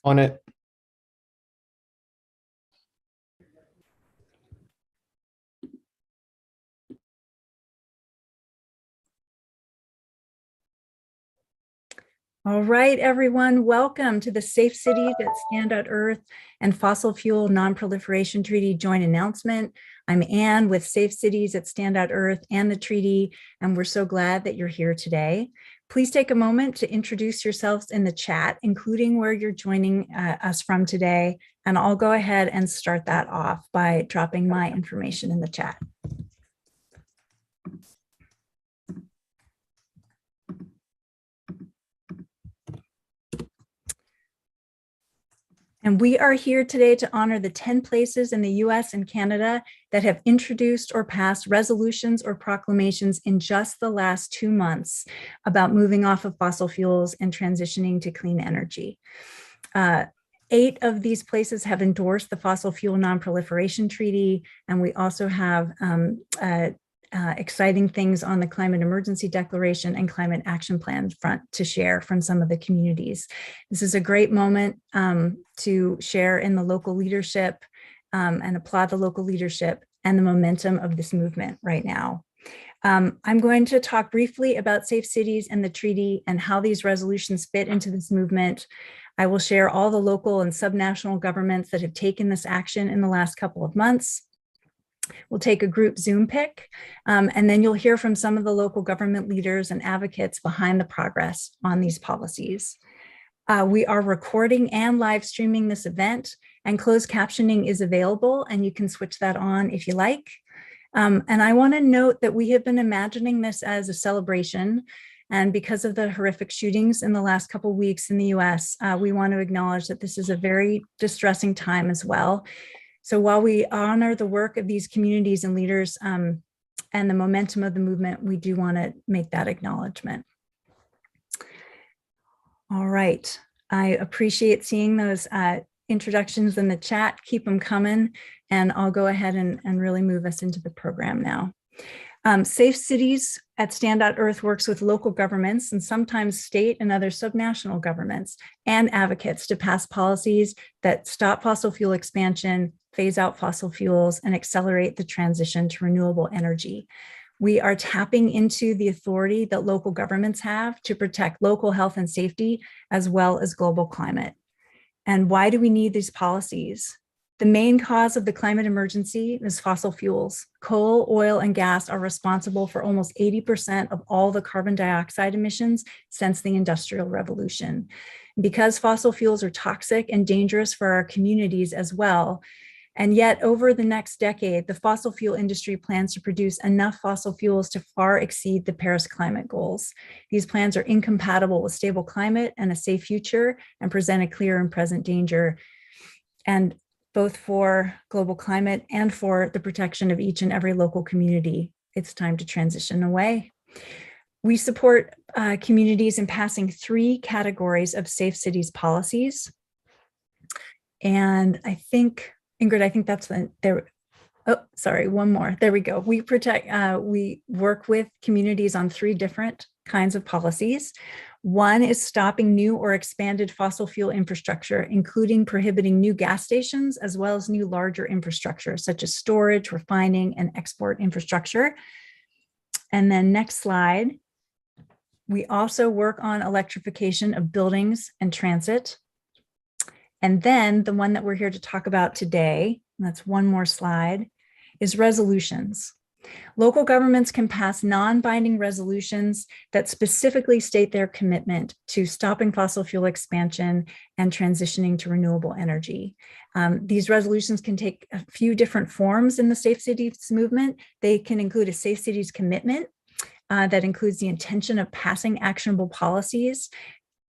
On it. All right, everyone, welcome to the Safe Cities at Stand.earth and Fossil Fuel Non-Proliferation Treaty joint announcement. I'm Anne with Safe Cities at Stand.earth and the treaty, and we're so glad that you're here today. Please take a moment to introduce yourselves in the chat, including where you're joining us from today, and I'll go ahead and start that off by dropping my information in the chat. And we are here today to honor the 10 places in the US and Canada that have introduced or passed resolutions or proclamations in just the last 2 months about moving off of fossil fuels and transitioning to clean energy. 8 of these places have endorsed the Fossil Fuel Non-Proliferation Treaty, and we also have exciting things on the Climate Emergency Declaration and Climate Action Plan front to share from some of the communities. This is a great moment to share in the local leadership and applaud the local leadership and the momentum of this movement right now. I'm going to talk briefly about Safe Cities and the treaty and how these resolutions fit into this movement. I will share all the local and subnational governments that have taken this action in the last couple of months. We'll take a group Zoom pic, and then you'll hear from some of the local government leaders and advocates behind the progress on these policies. We are recording and live streaming this event, and closed captioning is available, and you can switch that on if you like. And I want to note that we have been imagining this as a celebration, and because of the horrific shootings in the last couple of weeks in the US, we want to acknowledge that this is a very distressing time as well. So while we honor the work of these communities and leaders and the momentum of the movement, we do want to make that acknowledgement. All right, I appreciate seeing those introductions in the chat. Keep them coming, and I'll go ahead and really move us into the program now. Safe Cities at Stand.earth works with local governments and sometimes state and other subnational governments and advocates to pass policies that stop fossil fuel expansion, phase out fossil fuels, and accelerate the transition to renewable energy. We are tapping into the authority that local governments have to protect local health and safety, as well as global climate. And why do we need these policies? The main cause of the climate emergency is fossil fuels. Coal, oil, and gas are responsible for almost 80% of all the carbon dioxide emissions since the Industrial Revolution. Because fossil fuels are toxic and dangerous for our communities as well, and yet over the next decade, the fossil fuel industry plans to produce enough fossil fuels to far exceed the Paris climate goals. These plans are incompatible with stable climate and a safe future and present a clear and present danger, and both for global climate and for the protection of each and every local community. It's time to transition away. We support communities in passing 3 categories of Safe Cities policies. And I think, Ingrid, I think that's there. Oh, sorry, one more. There we go. We work with communities on 3 different kinds of policies. One is stopping new or expanded fossil fuel infrastructure, including prohibiting new gas stations, as well as new larger infrastructure, such as storage, refining, and export infrastructure. And then next slide. We also work on electrification of buildings and transit. And then the one that we're here to talk about today, and that's one more slide, is resolutions. Local governments can pass non-binding resolutions that specifically state their commitment to stopping fossil fuel expansion and transitioning to renewable energy. These resolutions can take a few different forms in the Safe Cities movement. They can include a Safe Cities commitment that includes the intention of passing actionable policies.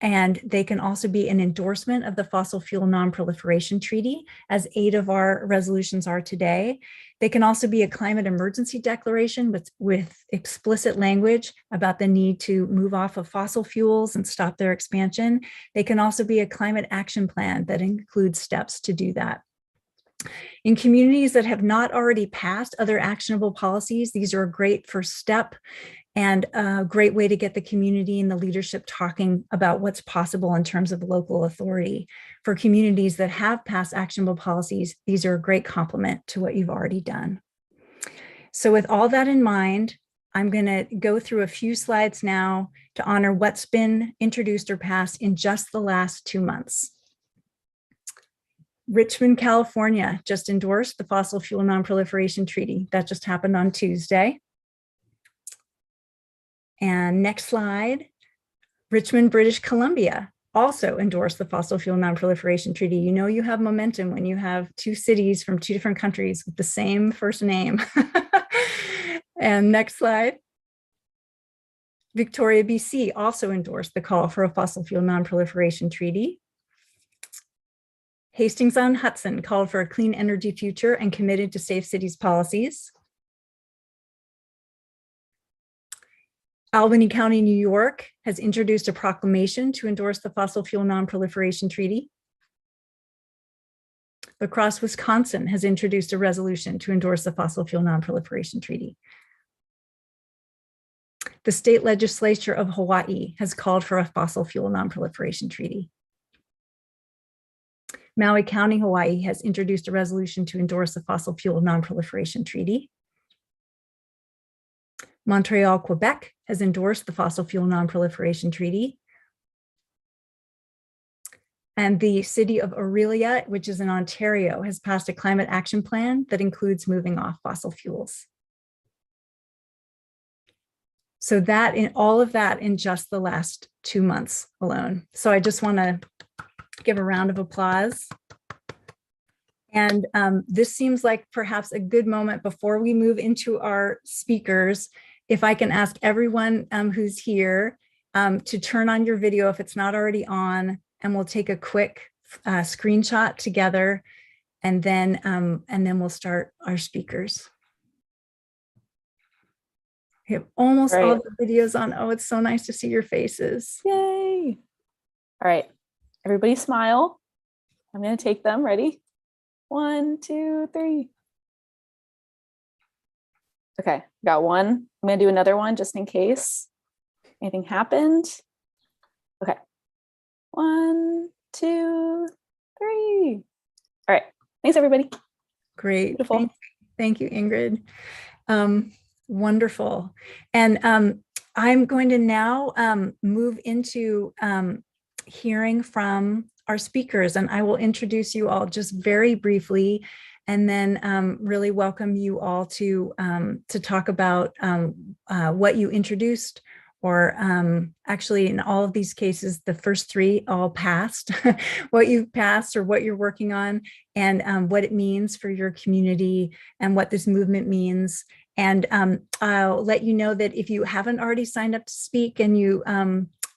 And they can also be an endorsement of the Fossil Fuel Non-Proliferation Treaty, as 8 of our resolutions are today. They can also be a climate emergency declaration with explicit language about the need to move off of fossil fuels and stop their expansion. They can also be a climate action plan that includes steps to do that. In communities that have not already passed other actionable policies, these are a great first step. and a great way to get the community and the leadership talking about what's possible in terms of local authority. For communities that have passed actionable policies, these are a great complement to what you've already done. So with all that in mind, I'm going to go through a few slides now to honor what's been introduced or passed in just the last 2 months. Richmond, California just endorsed the Fossil Fuel Non-Proliferation Treaty. That just happened on Tuesday. And next slide, Richmond, British Columbia also endorsed the Fossil Fuel Non-Proliferation Treaty. You know you have momentum when you have 2 cities from 2 different countries with the same first name. And next slide. Victoria, BC also endorsed the call for a Fossil Fuel Non-Proliferation Treaty. Hastings-on-Hudson called for a clean energy future and committed to safe cities policies. Albany County, New York has introduced a proclamation to endorse the Fossil Fuel Non-Proliferation Treaty. La Crosse, Wisconsin has introduced a resolution to endorse the Fossil Fuel Non-Proliferation Treaty. The state legislature of Hawaii has called for a Fossil Fuel Non-Proliferation Treaty. Maui County, Hawaii has introduced a resolution to endorse the Fossil Fuel Non-Proliferation Treaty. Montreal, Quebec has endorsed the Fossil Fuel Non-Proliferation Treaty. And the city of Aurelia, which is in Ontario, has passed a climate action plan that includes moving off fossil fuels. So that in all of that in just the last 2 months alone. So I just want to give a round of applause. And this seems like perhaps a good moment before we move into our speakers, if I can ask everyone who's here to turn on your video if it's not already on, and we'll take a quick screenshot together, and then we'll start our speakers. We have almost all the videos on. Oh, it's so nice to see your faces. Yay. All right, everybody smile. I'm going to take them. Ready? 1, 2, 3. Okay, got one. I'm going to do another one just in case anything happened. Okay. 1, 2, 3. All right. Thanks, everybody. Great. Beautiful. Thank you, Ingrid. Wonderful. And I'm going to now move into hearing from our speakers, and I will introduce you all just very briefly, and then really welcome you all to talk about what you introduced, or actually in all of these cases, the first 3 all passed, what you've passed or what you're working on, and what it means for your community and what this movement means. And I'll let you know that if you haven't already signed up to speak and you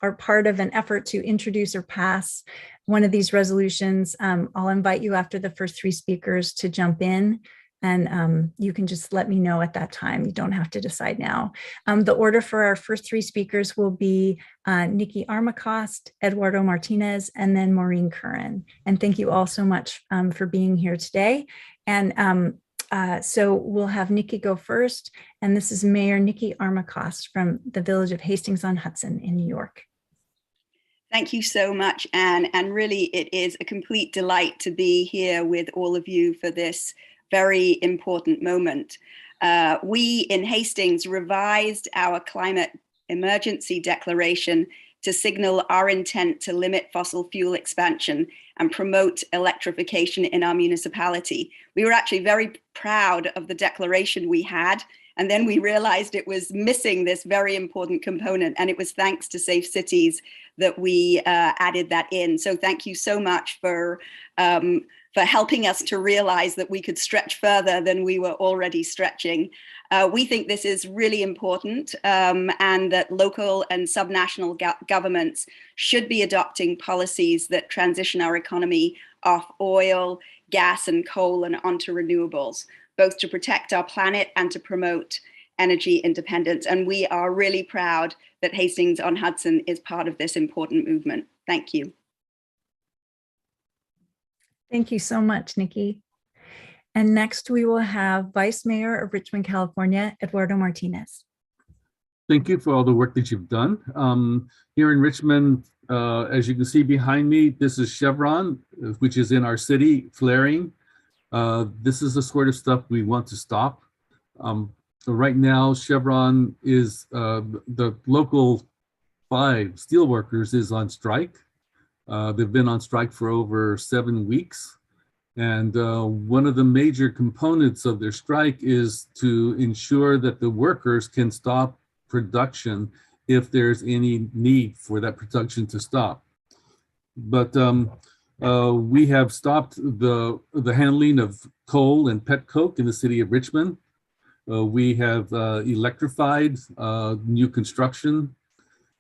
are part of an effort to introduce or pass one of these resolutions, I'll invite you after the first 3 speakers to jump in, and you can just let me know at that time. You don't have to decide now. The order for our first 3 speakers will be Nikki Armacost, Eduardo Martinez, and then Maureen Curran. And thank you all so much for being here today. And so we'll have Nikki go first, and this is Mayor Nikki Armacost from the village of Hastings-on-Hudson in New York. Thank you so much, Anne. And really, it is a complete delight to be here with all of you for this very important moment. We in Hastings revised our climate emergency declaration to signal our intent to limit fossil fuel expansion and promote electrification in our municipality. We were actually very proud of the declaration we had, and then we realized it was missing this very important component, and it was thanks to Safe Cities that we added that in. So thank you so much for helping us to realize that we could stretch further than we were already stretching. We think this is really important, and that local and subnational governments should be adopting policies that transition our economy off oil, gas, and coal and onto renewables, both to protect our planet and to promote energy independence. And we are really proud that Hastings-on-Hudson is part of this important movement. Thank you. Thank you so much, Nikki. And next we will have Vice Mayor of Richmond, California, Eduardo Martinez. Thank you for all the work that you've done. Here in Richmond, as you can see behind me, this is Chevron, which is in our city, flaring. This is the sort of stuff we want to stop. So right now, Chevron is the local 5 steelworkers is on strike. They've been on strike for over 7 weeks. And one of the major components of their strike is to ensure that the workers can stop production if there's any need for that production to stop. But we have stopped the handling of coal and pet coke in the city of Richmond. We have electrified new construction,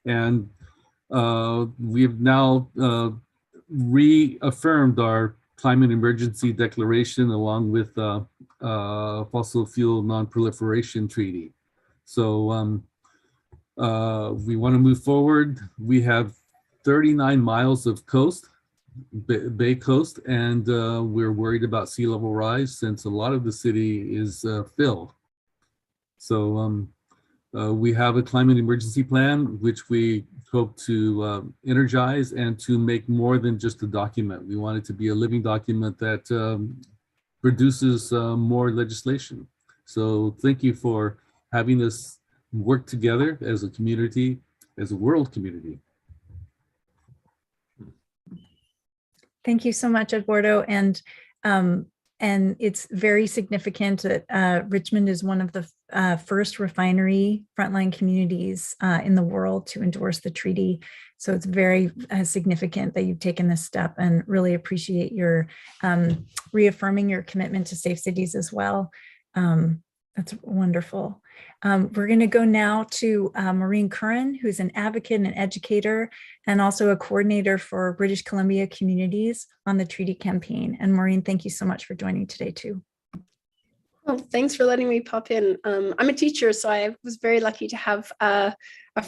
and we've now reaffirmed our climate emergency declaration along with Fossil Fuel Non-Proliferation Treaty. So we want to move forward. We have 39 miles of coast, bay coast, and we're worried about sea level rise since a lot of the city is filled. So we have a climate emergency plan, which we hope to energize and to make more than just a document. We want it to be a living document that produces more legislation. So thank you for having us work together as a community, as a world community. Thank you so much, Eduardo. And it's very significant that Richmond is one of the first refinery frontline communities in the world to endorse the treaty. So it's very significant that you've taken this step, and really appreciate your reaffirming your commitment to safe cities as well. That's wonderful. We're going to go now to Maureen Curran, who's an advocate and an educator, and also a coordinator for British Columbia communities on the treaty campaign. And Maureen, thank you so much for joining today too. Well, thanks for letting me pop in. I'm a teacher, so I was very lucky to have a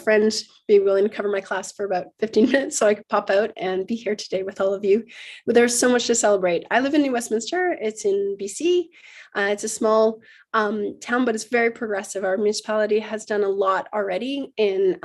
friend be willing to cover my class for about 15 minutes so I could pop out and be here today with all of you. But there's so much to celebrate. I live in New Westminster. It's in BC. It's a small town, but it's very progressive. Our municipality has done a lot already in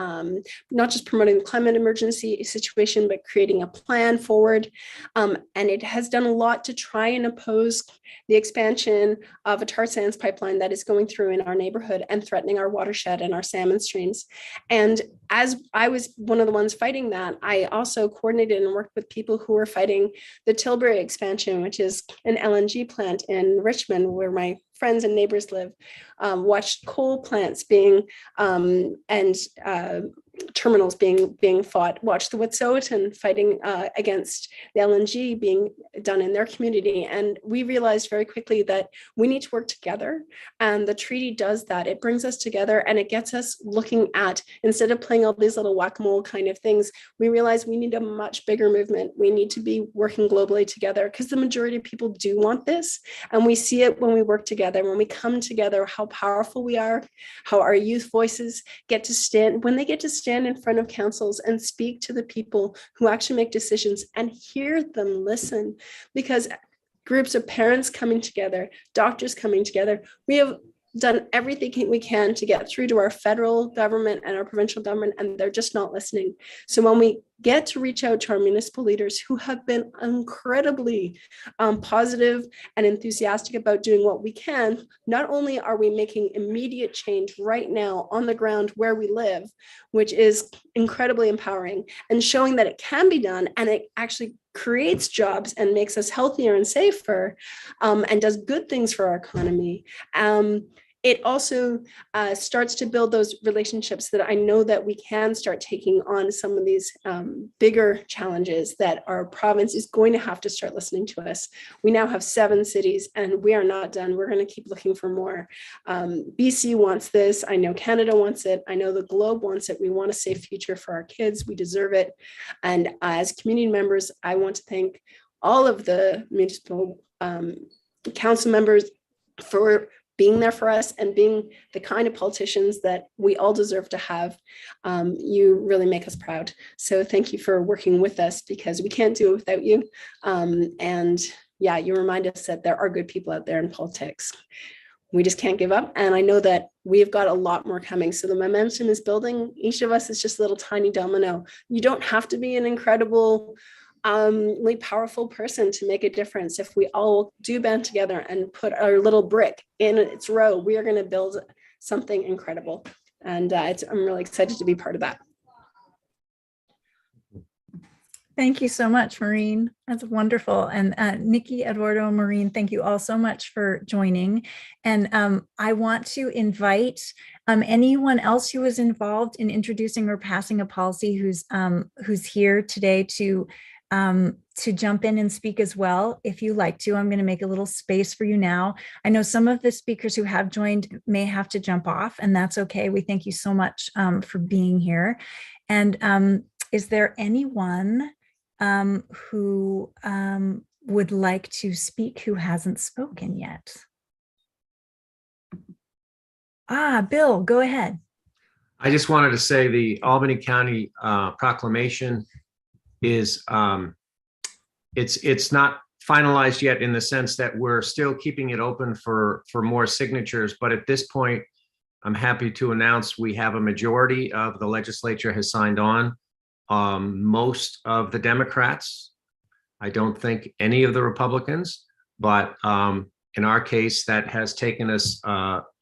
not just promoting the climate emergency situation, but creating a plan forward. And it has done a lot to try and oppose the expansion of a tar sands pipeline that is going through in our neighborhood and threatening our watershed and our salmon streams. And as I was one of the ones fighting that, I also coordinated and worked with people who were fighting the Tilbury expansion, which is an LNG plant in Richmond, where my friends and neighbors live, watched coal plants being terminals being fought, watched the Wet'suwet'en fighting against the LNG being done in their community. And we realized very quickly that we need to work together. And the treaty does that. It brings us together and it gets us looking at, instead of playing all these little whack-a-mole kind of things, we realize we need a much bigger movement. We need to be working globally together because the majority of people do want this. And we see it when we work together, when we come together, how powerful we are, how our youth voices get to stand, when they get to stand in front of councils and speak to the people who actually make decisions and hear them listen. Because groups of parents coming together, doctors coming together, we have done everything we can to get through to our federal government and our provincial government, and they're just not listening. So when we get to reach out to our municipal leaders who have been incredibly positive and enthusiastic about doing what we can, not only are we making immediate change right now on the ground where we live, which is incredibly empowering and showing that it can be done and it actually creates jobs and makes us healthier and safer, and does good things for our economy. It also starts to build those relationships that I know that we can start taking on some of these bigger challenges that our province is going to have to start listening to us. We now have 7 cities and we are not done. We're going to keep looking for more. BC wants this. I know Canada wants it. I know the globe wants it. We want a safe future for our kids. We deserve it. And as community members, I want to thank all of the municipal council members for being there for us and being the kind of politicians that we all deserve to have. You really make us proud. So thank you for working with us, because we can't do it without you. And yeah, you remind us that there are good people out there in politics. we just can't give up. And I know that we've got a lot more coming. So the momentum is building. Each of us is just a little tiny domino. You don't have to be an incredible, powerful person to make a difference. If we all do band together and put our little brick in its row, we are going to build something incredible. And I'm really excited to be part of that. Thank you so much, Maureen. That's wonderful. And Nikki, Eduardo, and Maureen, thank you all so much for joining. And I want to invite anyone else who was involved in introducing or passing a policy who's here today to jump in and speak as well, if you like to. I'm going to make a little space for you now. I know some of the speakers who have joined may have to jump off, and that's okay. We thank you so much for being here. And is there anyone who would like to speak who hasn't spoken yet? Bill, go ahead. I just wanted to say the Albany County proclamation is it's not finalized yet, in the sense that we're still keeping it open for more signatures. But at this point, I'm happy to announce we have a majority of the legislature has signed on. Most of the Democrats, I don't think any of the Republicans, but in our case, that has taken us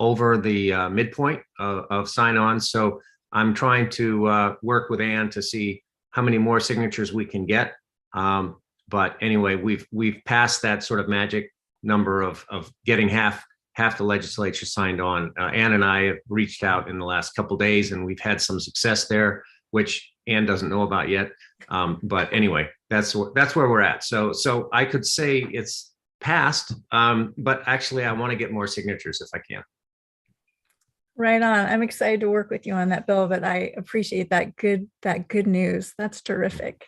over the midpoint of sign-on. So I'm trying to work with Ann to see how many more signatures we can get. But anyway, we've passed that sort of magic number of getting half the legislature signed on. Ann and I have reached out in the last couple of days, and we've had some success there, which Ann doesn't know about yet. But anyway, that's where we're at. So I could say it's passed, but actually I want to get more signatures if I can. Right on. I'm excited to work with you on that, Bill, but I appreciate that good news. That's terrific.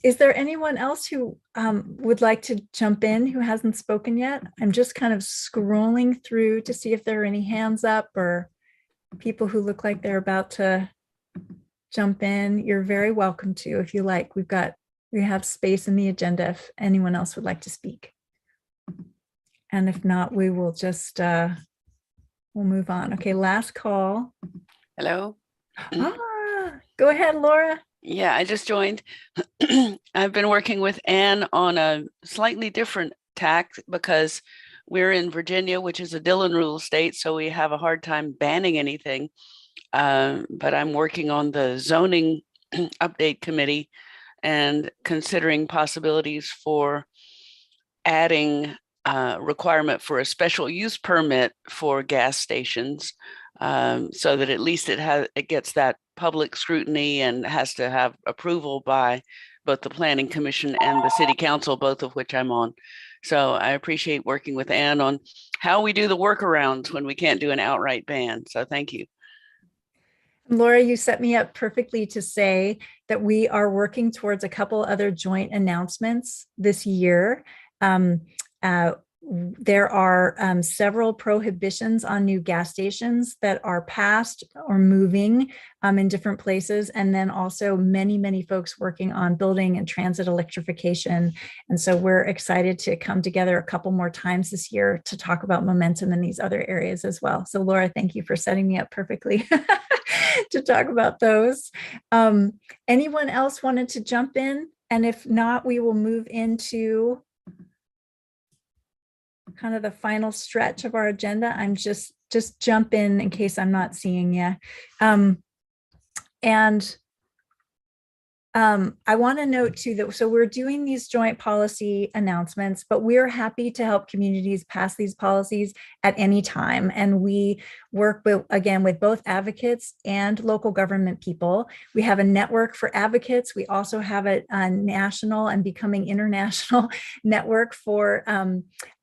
Is there anyone else who would like to jump in who hasn't spoken yet? I'm just kind of scrolling through to see if there are any hands up or people who look like they're about to jump in. You're very welcome to, if you like. We have space in the agenda if anyone else would like to speak. And if not, we will just we'll move on. Okay, last call. Hello. Go ahead, Laura. Yeah, I just joined. I've been working with Ann on a slightly different tack because we're in Virginia, which is a Dillon rule state, so we have a hard time banning anything. But I'm working on the zoning update committee and considering possibilities for adding requirement for a special use permit for gas stations, so that at least it gets that public scrutiny and has to have approval by both the Planning Commission and the City Council, both of which I'm on. So I appreciate working with Ann on how we do the workarounds when we can't do an outright ban. So thank you. Laura, you set me up perfectly to say that we are working towards a couple other joint announcements this year. There are several prohibitions on new gas stations that are passed or moving in different places. And then also many folks working on building and transit electrification. And so we're excited to come together a couple more times this year to talk about momentum in these other areas as well. So Laura, thank you for setting me up perfectly to talk about those. Anyone else wanted to jump in? And if not, we will move into kind of the final stretch of our agenda. I'm just jump in case I'm not seeing you. I want to note too that so we're doing these joint policy announcements, but we're happy to help communities pass these policies at any time. And we work with both advocates and local government people. We have a network for advocates. We also have a national and becoming international network for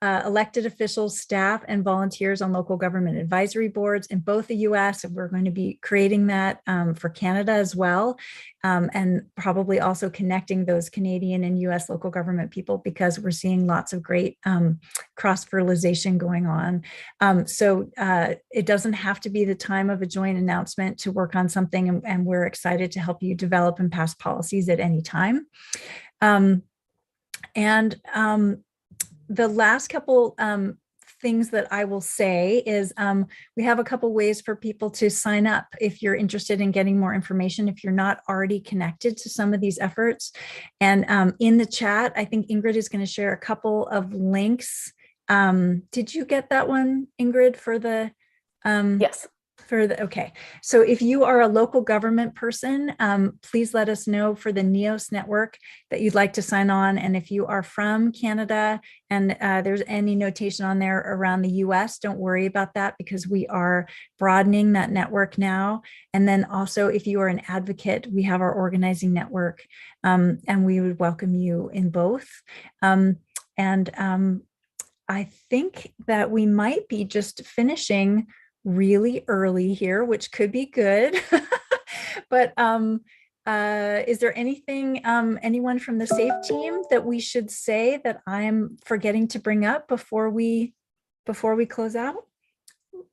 elected officials, staff, and volunteers on local government advisory boards in both the US, and we're going to be creating that for Canada as well, and probably also connecting those Canadian and US local government people, because we're seeing lots of great cross-fertilization going on. So it doesn't have to be the time of a joint announcement to work on something, and we're excited to help you develop and pass policies at any time. The last couple things that I will say is we have a couple ways for people to sign up if you're interested in getting more information, if you're not already connected to some of these efforts. And in the chat, I think Ingrid is going to share a couple of links. Did you get that one, Ingrid, for the Yes. Okay. So if you are a local government person, please let us know for the NEOS network that you'd like to sign on. And if you are from Canada and there's any notation on there around the US, don't worry about that because we are broadening that network now. And then also if you are an advocate, we have our organizing network and we would welcome you in both. I think that we might be just finishing really early here, which could be good. But is there anything, anyone from the SAFE team that we should say that I'm forgetting to bring up before we close out?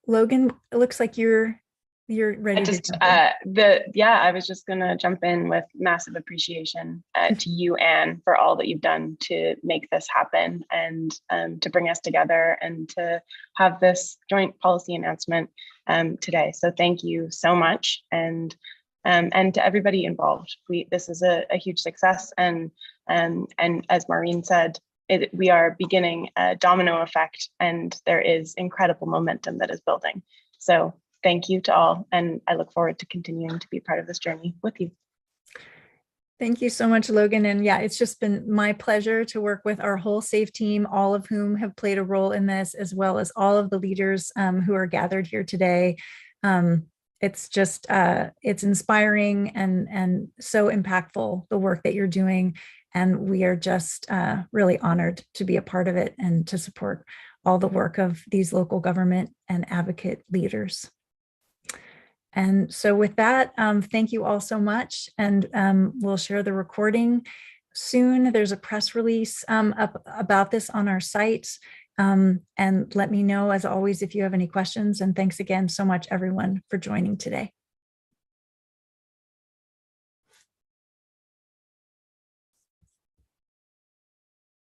Logan, it looks like you're ready to jump in. I was just gonna jump in with massive appreciation to you, Anne, for all that you've done to make this happen and to bring us together and to have this joint policy announcement today. So thank you so much, and to everybody involved. This is a huge success, and as Maureen said, we are beginning a domino effect, and there is incredible momentum that is building. So thank you to all, and I look forward to continuing to be part of this journey with you. Thank you so much, Logan. And yeah, it's just been my pleasure to work with our whole SAFE team, all of whom have played a role in this, as well as all of the leaders who are gathered here today. It's just, it's inspiring and so impactful, the work that you're doing. And we are just really honored to be a part of it and to support all the work of these local government and advocate leaders. And so with that, thank you all so much. And we'll share the recording soon. There's a press release up about this on our site. And let me know, as always, if you have any questions. And thanks again so much, everyone, for joining today.